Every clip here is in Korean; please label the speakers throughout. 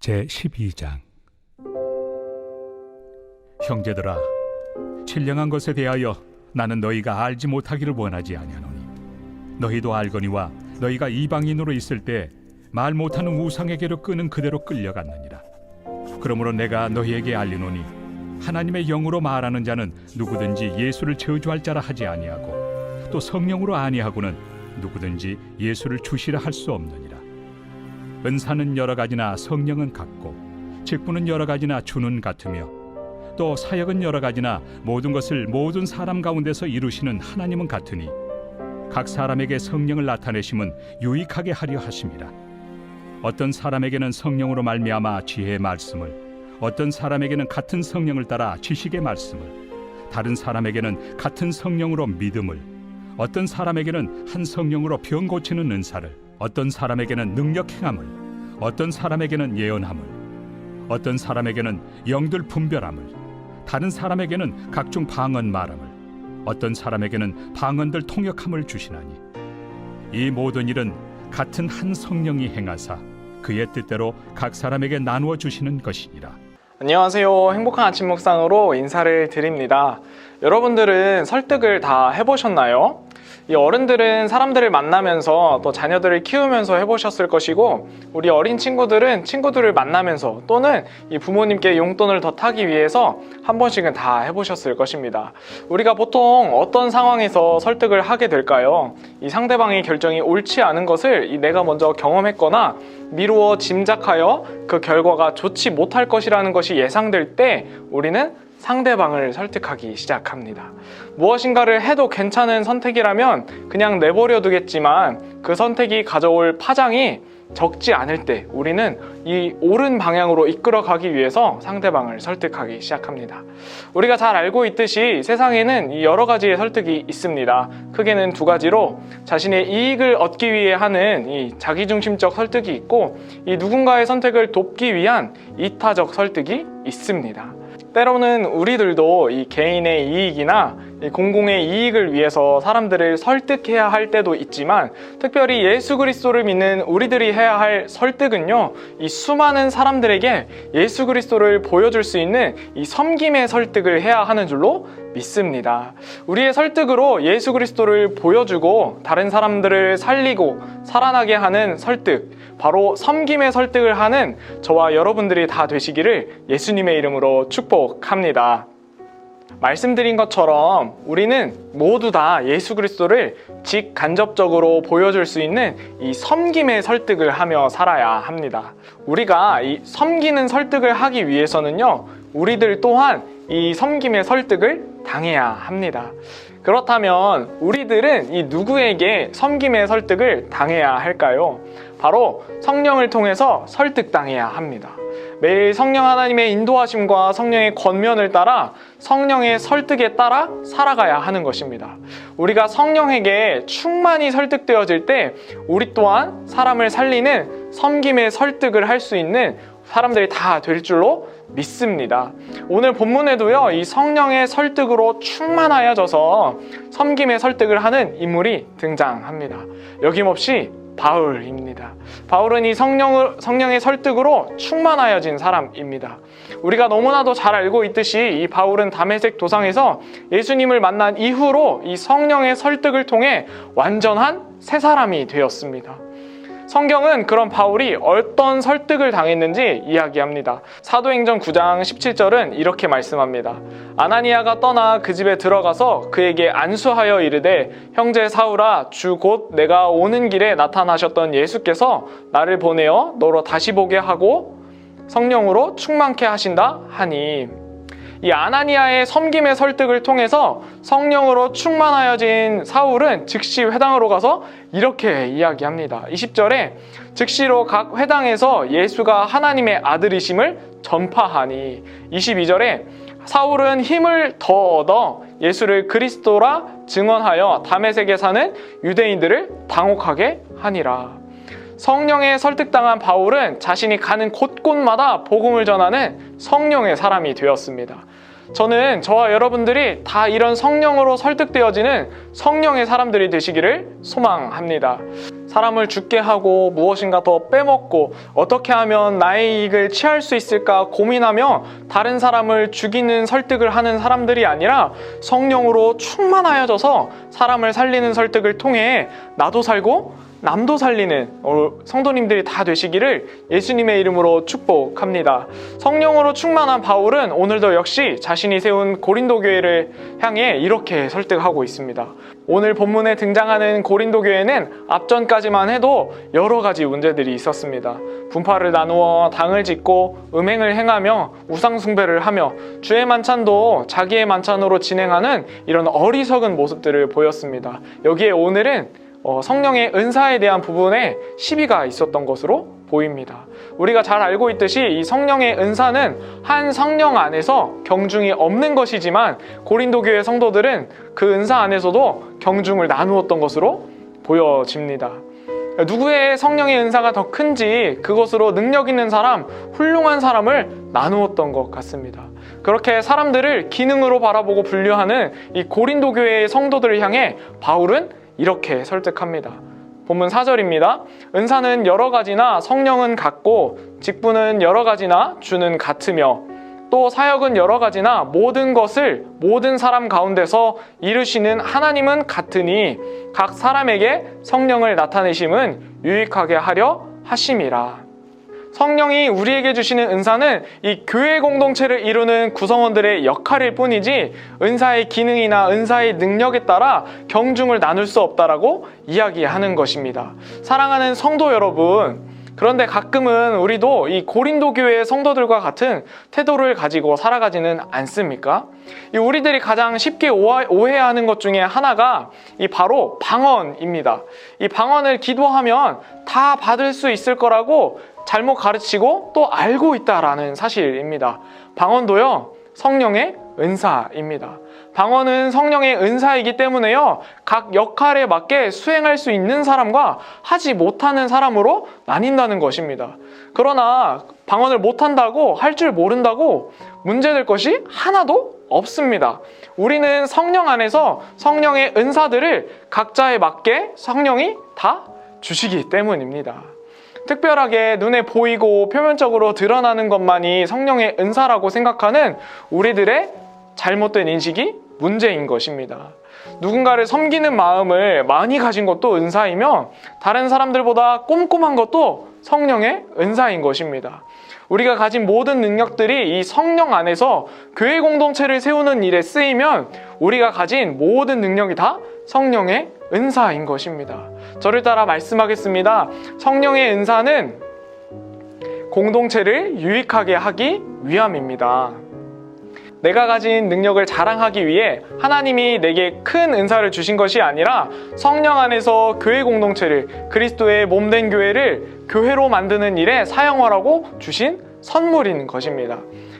Speaker 1: 제12장. 형제들아, 신령한 것에 대하여 나는 너희가 알지 못하기를 원하지 아니하노니 너희도 알거니와 너희가 이방인으로 있을 때 말 못하는 우상에게로 끄는 그대로 끌려갔느니라. 그러므로 내가 너희에게 알리노니 하나님의 영으로 말하는 자는 누구든지 예수를 저주할 자라 하지 아니하고 또 성령으로 아니하고는 누구든지 예수를 주시라 할 수 없느니라. 은사는 여러 가지나 성령은 같고 직분은 여러 가지나 주는 같으며 또 사역은 여러 가지나 모든 것을 모든 사람 가운데서 이루시는 하나님은 같으니 각 사람에게 성령을 나타내심은 유익하게 하려 하심이라. 어떤 사람에게는 성령으로 말미암아 지혜의 말씀을, 어떤 사람에게는 같은 성령을 따라 지식의 말씀을, 다른 사람에게는 같은 성령으로 믿음을, 어떤 사람에게는 한 성령으로 병 고치는 은사를, 어떤 사람에게는 능력 행함을, 어떤 사람에게는 예언함을, 어떤 사람에게는 영들 분별함을, 다른 사람에게는 각종 방언 말함을, 어떤 사람에게는 방언들 통역함을 주시나니 이 모든 일은 같은 한 성령이 행하사 그의 뜻대로 각 사람에게 나누어 주시는 것이니라.
Speaker 2: 안녕하세요. 행복한 아침 묵상으로 인사를 드립니다. 여러분들은 설득을 다 해보셨나요? 이 어른들은 사람들을 만나면서 또 자녀들을 키우면서 해보셨을 것이고, 우리 어린 친구들은 친구들을 만나면서 또는 이 부모님께 용돈을 더 타기 위해서 한 번씩은 다 해보셨을 것입니다. 우리가 보통 어떤 상황에서 설득을 하게 될까요? 이 상대방의 결정이 옳지 않은 것을 내가 먼저 경험했거나 미루어 짐작하여 그 결과가 좋지 못할 것이라는 것이 예상될 때 우리는 상대방을 설득하기 시작합니다. 무엇인가를 해도 괜찮은 선택이라면 그냥 내버려 두겠지만 그 선택이 가져올 파장이 적지 않을 때 우리는 이 옳은 방향으로 이끌어가기 위해서 상대방을 설득하기 시작합니다. 우리가 잘 알고 있듯이 세상에는 이 여러 가지의 설득이 있습니다. 크게는 두 가지로 자신의 이익을 얻기 위해 하는 이 자기중심적 설득이 있고, 이 누군가의 선택을 돕기 위한 이타적 설득이 있습니다. 때로는 우리들도 이 개인의 이익이나 이 공공의 이익을 위해서 사람들을 설득해야 할 때도 있지만, 특별히 예수 그리스도를 믿는 우리들이 해야 할 설득은요, 이 수많은 사람들에게 예수 그리스도를 보여줄 수 있는 이 섬김의 설득을 해야 하는 줄로 믿습니다. 우리의 설득으로 예수 그리스도를 보여주고 다른 사람들을 살리고 살아나게 하는 설득, 바로 섬김의 설득을 하는 저와 여러분들이 다 되시기를 예수님의 이름으로 축복합니다. 말씀드린 것처럼 우리는 모두 다 예수 그리스도를 직간접적으로 보여줄 수 있는 이 섬김의 설득을 하며 살아야 합니다. 우리가 이 섬기는 설득을 하기 위해서는요, 우리들 또한 이 섬김의 설득을 당해야 합니다. 그렇다면 우리들은 이 누구에게 섬김의 설득을 당해야 할까요? 바로 성령을 통해서 설득당해야 합니다. 매일 성령 하나님의 인도하심과 성령의 권면을 따라 성령의 설득에 따라 살아가야 하는 것입니다. 우리가 성령에게 충만히 설득되어질 때 우리 또한 사람을 살리는 섬김의 설득을 할 수 있는 사람들이 다 될 줄로 믿습니다. 오늘 본문에도요, 이 성령의 설득으로 충만하여져서 섬김의 설득을 하는 인물이 등장합니다. 여김없이 바울입니다. 바울은 이 성령의 설득으로 충만하여진 사람입니다. 우리가 너무나도 잘 알고 있듯이 이 바울은 다메섹 도상에서 예수님을 만난 이후로 이 성령의 설득을 통해 완전한 새 사람이 되었습니다. 성경은 그런 바울이 어떤 설득을 당했는지 이야기합니다. 사도행전 9장 17절은 이렇게 말씀합니다. 아나니아가 떠나 그 집에 들어가서 그에게 안수하여 이르되, 형제 사울아, 주 곧 내가 오는 길에 나타나셨던 예수께서 나를 보내어 너로 다시 보게 하고 성령으로 충만케 하신다 하니, 이 아나니아의 섬김의 설득을 통해서 성령으로 충만하여진 사울은 즉시 회당으로 가서 이렇게 이야기합니다. 20절에 즉시로 각 회당에서 예수가 하나님의 아들이심을 전파하니, 22절에 사울은 힘을 더 얻어 예수를 그리스도라 증언하여 다메섹에 사는 유대인들을 당혹하게 하니라. 성령에 설득당한 바울은 자신이 가는 곳곳마다 복음을 전하는 성령의 사람이 되었습니다. 저는 저와 여러분들이 다 이런 성령으로 설득되어지는 성령의 사람들이 되시기를 소망합니다. 사람을 죽게 하고 무엇인가 더 빼먹고 어떻게 하면 나의 이익을 취할 수 있을까 고민하며 다른 사람을 죽이는 설득을 하는 사람들이 아니라 성령으로 충만하여져서 사람을 살리는 설득을 통해 나도 살고 남도 살리는 성도님들이 다 되시기를 예수님의 이름으로 축복합니다. 성령으로 충만한 바울은 오늘도 역시 자신이 세운 고린도 교회를 향해 이렇게 설득하고 있습니다. 오늘 본문에 등장하는 고린도 교회는 앞전까지만 해도 여러 가지 문제들이 있었습니다. 분파를 나누어 당을 짓고 음행을 행하며 우상 숭배를 하며 주의 만찬도 자기의 만찬으로 진행하는 이런 어리석은 모습들을 보였습니다. 여기에 오늘은 성령의 은사에 대한 부분에 시비가 있었던 것으로 보입니다. 우리가 잘 알고 있듯이 이 성령의 은사는 한 성령 안에서 경중이 없는 것이지만 고린도 교회 성도들은 그 은사 안에서도 경중을 나누었던 것으로 보여집니다. 누구의 성령의 은사가 더 큰지 그것으로 능력 있는 사람, 훌륭한 사람을 나누었던 것 같습니다. 그렇게 사람들을 기능으로 바라보고 분류하는 이 고린도 교회의 성도들을 향해 바울은 이렇게 설득합니다. 본문 4절입니다. 은사는 여러 가지나 성령은 같고 직분은 여러 가지나 주는 같으며 또 사역은 여러 가지나 모든 것을 모든 사람 가운데서 이루시는 하나님은 같으니 각 사람에게 성령을 나타내심은 유익하게 하려 하심이라. 성령이 우리에게 주시는 은사는 이 교회 공동체를 이루는 구성원들의 역할일 뿐이지 은사의 기능이나 은사의 능력에 따라 경중을 나눌 수 없다라고 이야기하는 것입니다. 사랑하는 성도 여러분, 그런데 가끔은 우리도 이 고린도 교회의 성도들과 같은 태도를 가지고 살아가지는 않습니까? 우리들이 가장 쉽게 오해하는 것 중에 하나가 바로 방언입니다. 이 방언을 기도하면 다 받을 수 있을 거라고 잘못 가르치고 또 알고 있다라는 사실입니다. 방언도요, 성령의 은사입니다. 방언은 성령의 은사이기 때문에요, 각 역할에 맞게 수행할 수 있는 사람과 하지 못하는 사람으로 나뉜다는 것입니다. 그러나 방언을 못한다고, 할 줄 모른다고 문제될 것이 하나도 없습니다. 우리는 성령 안에서 성령의 은사들을 각자에 맞게 성령이 다 주시기 때문입니다. 특별하게 눈에 보이고 표면적으로 드러나는 것만이 성령의 은사라고 생각하는 우리들의 잘못된 인식이 문제인 것입니다. 누군가를 섬기는 마음을 많이 가진 것도 은사이며 다른 사람들보다 꼼꼼한 것도 성령의 은사인 것입니다. 우리가 가진 모든 능력들이 이 성령 안에서 교회 공동체를 세우는 일에 쓰이면 우리가 가진 모든 능력이 다 성령의 은사인 것입니다. 저를 따라 말씀하겠습니다. 성령의 은사는 공동체를 유익하게 하기 위함입니다. 내가 가진 능력을 자랑하기 위해 하나님이 내게 큰 은사를 주신 것이 아니라 성령 안에서 교회 공동체를, 그리스도의 몸된 교회를 교회로 만드는 일에 사용하라고 주신 선물인 것입니다.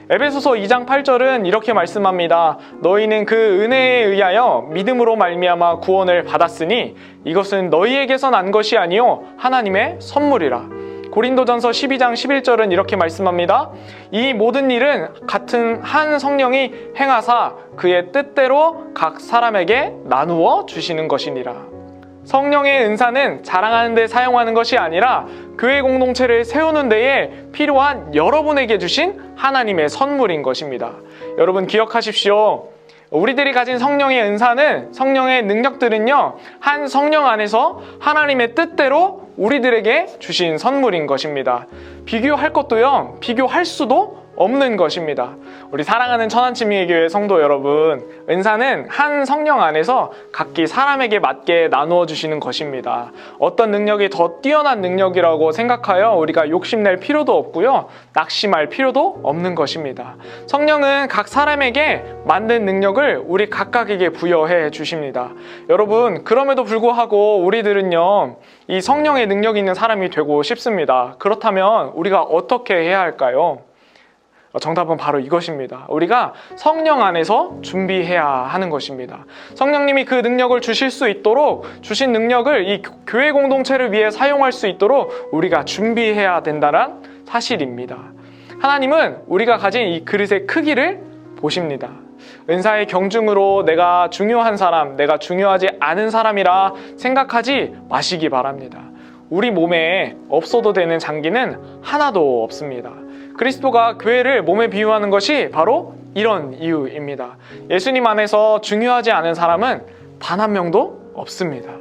Speaker 2: 에베소서 2장 8절은 이렇게 말씀합니다. 너희는 그 은혜에 의하여 믿음으로 말미암아 구원을 받았으니 이것은 너희에게서 난 것이 아니요 하나님의 선물이라. 고린도전서 12장 11절은 이렇게 말씀합니다. 이 모든 일은 같은 한 성령이 행하사 그의 뜻대로 각 사람에게 나누어 주시는 것이니라. 성령의 은사는 자랑하는 데 사용하는 것이 아니라 교회 공동체를 세우는 데에 필요한 여러분에게 주신 하나님의 선물인 것입니다. 여러분 기억하십시오. 우리들이 가진 성령의 은사는, 성령의 능력들은요, 한 성령 안에서 하나님의 뜻대로 우리들에게 주신 선물인 것입니다. 비교할 것도요, 비교할 수도 없는 것입니다. 우리 사랑하는 천안침미교회 성도 여러분, 은사는 한 성령 안에서 각기 사람에게 맞게 나누어 주시는 것입니다. 어떤 능력이 더 뛰어난 능력이라고 생각하여 우리가 욕심낼 필요도 없고요, 낙심할 필요도 없는 것입니다. 성령은 각 사람에게 맞는 능력을 우리 각각에게 부여해 주십니다. 여러분, 그럼에도 불구하고 우리들은요, 이 성령의 능력이 있는 사람이 되고 싶습니다. 그렇다면 우리가 어떻게 해야 할까요? 정답은 바로 이것입니다. 우리가 성령 안에서 준비해야 하는 것입니다. 성령님이 그 능력을 주실 수 있도록, 주신 능력을 이 교회 공동체를 위해 사용할 수 있도록 우리가 준비해야 된다는 사실입니다. 하나님은 우리가 가진 이 그릇의 크기를 보십니다. 은사의 경중으로 내가 중요한 사람, 내가 중요하지 않은 사람이라 생각하지 마시기 바랍니다. 우리 몸에 없어도 되는 장기는 하나도 없습니다. 그리스도가 교회를 몸에 비유하는 것이 바로 이런 이유입니다. 예수님 안에서 중요하지 않은 사람은 단 한 명도 없습니다.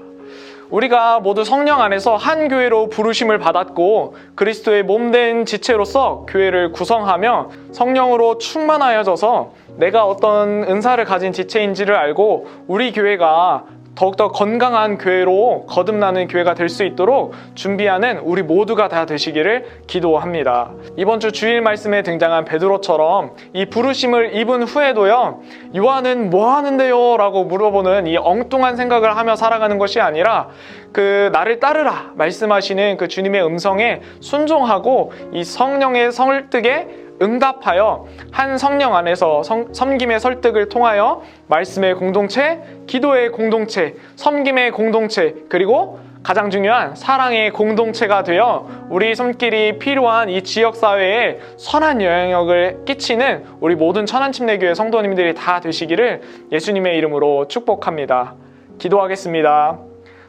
Speaker 2: 우리가 모두 성령 안에서 한 교회로 부르심을 받았고 그리스도의 몸된 지체로서 교회를 구성하며 성령으로 충만하여져서 내가 어떤 은사를 가진 지체인지를 알고 우리 교회가 더욱더 건강한 교회로 거듭나는 교회가 될 수 있도록 준비하는 우리 모두가 다 되시기를 기도합니다. 이번 주 주일 말씀에 등장한 베드로처럼 이 부르심을 입은 후에도요, 요한은 뭐 하는데요? 라고 물어보는 이 엉뚱한 생각을 하며 살아가는 것이 아니라 그 나를 따르라 말씀하시는 그 주님의 음성에 순종하고 이 성령의 설득에 응답하여 한 성령 안에서 섬김의 설득을 통하여 말씀의 공동체, 기도의 공동체, 섬김의 공동체, 그리고 가장 중요한 사랑의 공동체가 되어 우리 손길이 필요한 이 지역사회에 선한 영향력을 끼치는 우리 모든 천안침례교회 성도님들이 다 되시기를 예수님의 이름으로 축복합니다. 기도하겠습니다.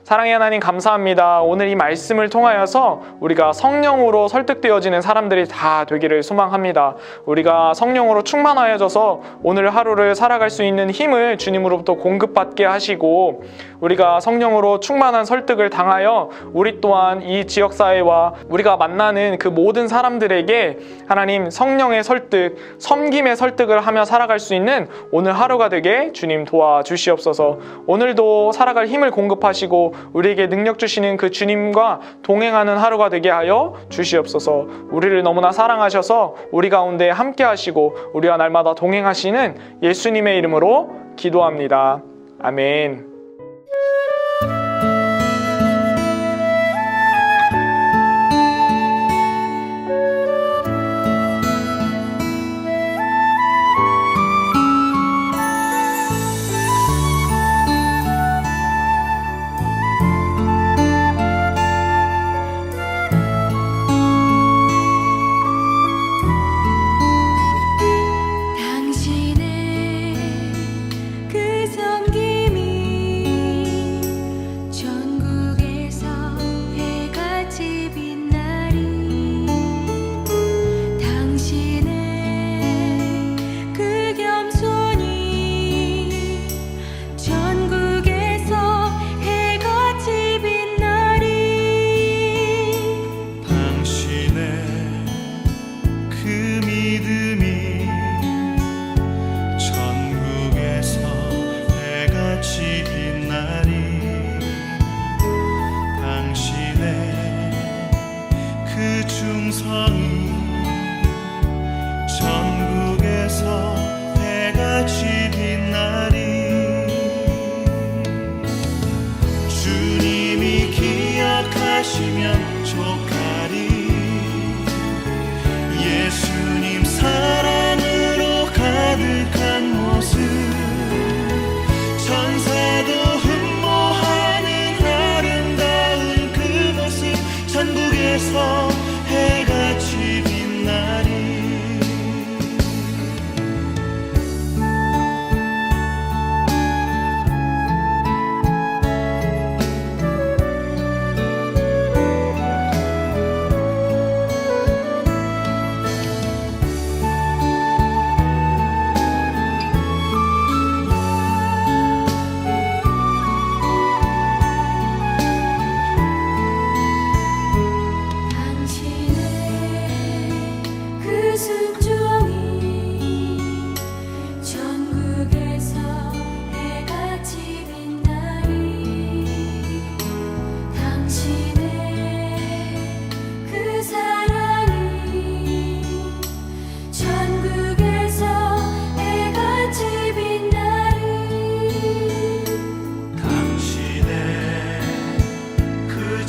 Speaker 2: 사랑의 하나님 감사합니다. 오늘 이 말씀을 통하여서 우리가 성령으로 설득되어지는 사람들이 다 되기를 소망합니다. 우리가 성령으로 충만하여져서 오늘 하루를 살아갈 수 있는 힘을 주님으로부터 공급받게 하시고 우리가 성령으로 충만한 설득을 당하여 우리 또한 이 지역사회와 우리가 만나는 그 모든 사람들에게 하나님 성령의 설득, 섬김의 설득을 하며 살아갈 수 있는 오늘 하루가 되게 주님 도와주시옵소서. 오늘도 살아갈 힘을 공급하시고 우리에게 능력 주시는 그 주님과 동행하는 하루가 되게 하여 주시옵소서. 우리를 너무나 사랑하셔서 우리 가운데 함께 하시고 우리와 날마다 동행하시는 예수님의 이름으로 기도합니다. 아멘.
Speaker 3: 예수님 사랑으로 가득한 모습 천사도 흠모하는 아름다운 그 모습 천국에서 해같이 빛나리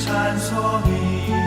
Speaker 3: 찬송이